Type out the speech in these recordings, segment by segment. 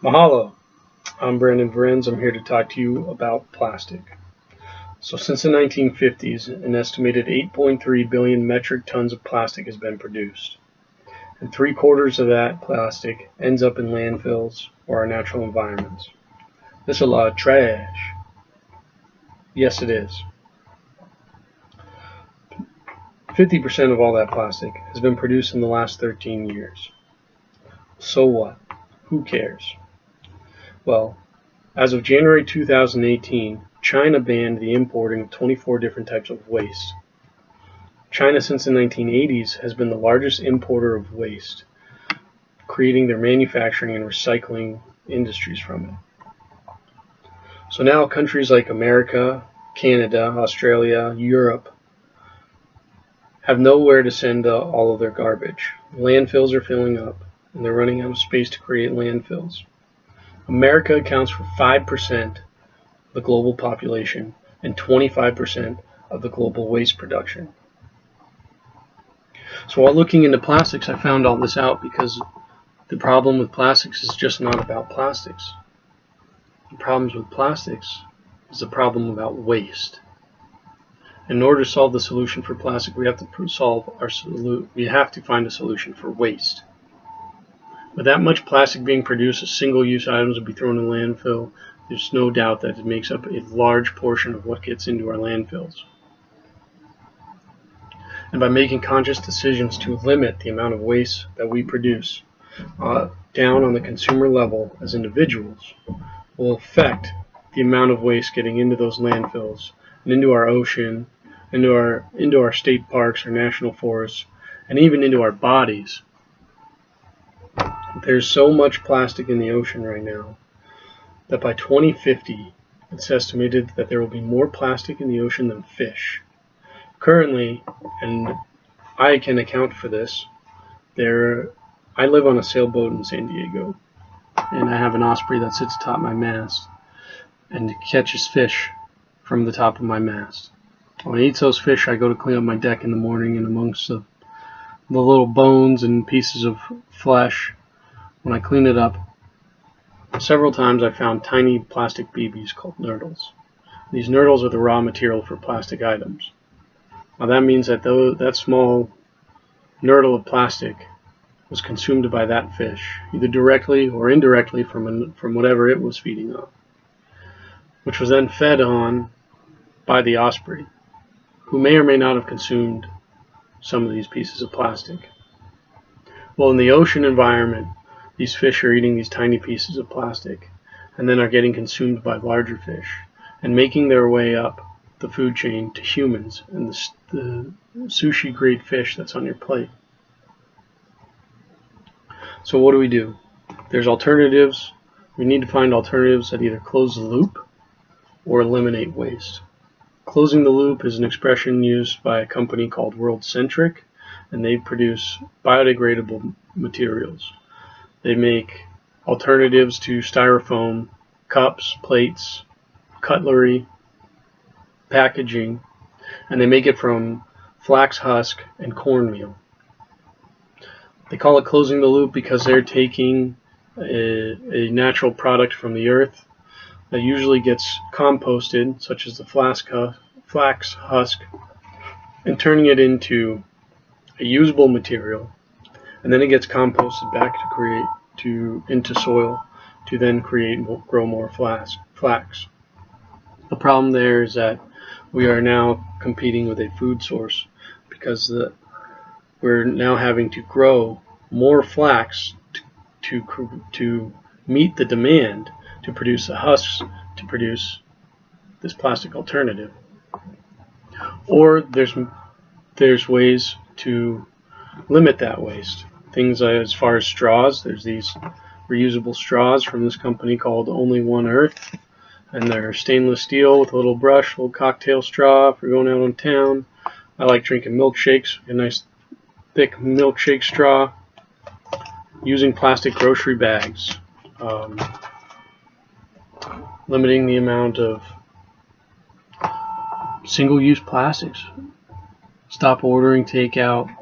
Mahalo, I'm Brandon Varenz. I'm here to talk to you about plastic. So since the 1950s, an estimated 8.3 billion metric tons of plastic has been produced. And 3/4 of that plastic ends up in landfills or our natural environments. This is a lot of trash. Yes, it is. 50% of all that plastic has been produced in the last 13 years. So what? Who cares? Well, as of January 2018, China banned the importing of 24 different types of waste. China, since the 1980s, has been the largest importer of waste, creating their manufacturing and recycling industries from it. So now countries like America, Canada, Australia, Europe have nowhere to send all of their garbage. Landfills are filling up, and they're running out of space to create landfills. America accounts for 5% of the global population and 25% of the global waste production. So while looking into plastics, I found all this out because the problem with plastics is just not about plastics. The problems with plastics is a problem about waste. In order to solve the solution for plastic, we have to find a solution for waste. With that much plastic being produced, single-use items will be thrown in landfill. There's no doubt that it makes up a large portion of what gets into our landfills. And by making conscious decisions to limit the amount of waste that we produce down on the consumer level as individuals, will affect the amount of waste getting into those landfills and into our ocean, into our state parks, our national forests, and even into our bodies. There's so much plastic in the ocean right now that by 2050, it's estimated that there will be more plastic in the ocean than fish. Currently, and I can account for this, I live on a sailboat in San Diego, and I have an osprey that sits atop my mast and catches fish from the top of my mast. When I eat those fish, I go to clean up my deck in the morning, and amongst the little bones and pieces of flesh, when I clean it up, several times I found tiny plastic BBs called nurdles. These nurdles are the raw material for plastic items. Now that means that that small nurdle of plastic was consumed by that fish, either directly or indirectly from whatever it was feeding on, which was then fed on by the osprey, who may or may not have consumed some of these pieces of plastic. Well, in the ocean environment, these fish are eating these tiny pieces of plastic and then are getting consumed by larger fish and making their way up the food chain to humans and the sushi grade fish that's on your plate. So what do? There's alternatives. We need to find alternatives that either close the loop or eliminate waste. Closing the loop is an expression used by a company called World Centric, and they produce biodegradable materials. They make alternatives to styrofoam, cups, plates, cutlery, packaging, and they make it from flax husk and cornmeal. They call it closing the loop because they're taking a natural product from the earth that usually gets composted, such as the flax husk, and turning it into a usable material, and then it gets composted back into soil to then grow more flax. The problem there is that we are now competing with a food source because we're now having to grow more flax to meet the demand to produce the husks to produce this plastic alternative. Or there's ways to limit that waste. Things as far as straws, there's these reusable straws from this company called Only One Earth, and they're stainless steel with a little brush, a little cocktail straw for going out on town. I like drinking milkshakes, a nice thick milkshake straw, using plastic grocery bags, limiting the amount of single-use plastics, stop ordering takeout,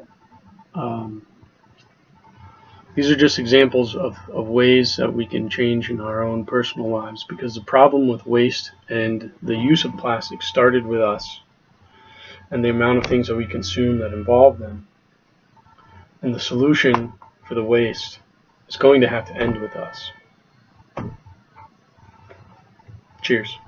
These are just examples of ways that we can change in our own personal lives, because the problem with waste and the use of plastic started with us and the amount of things that we consume that involve them. And the solution for the waste is going to have to end with us. Cheers.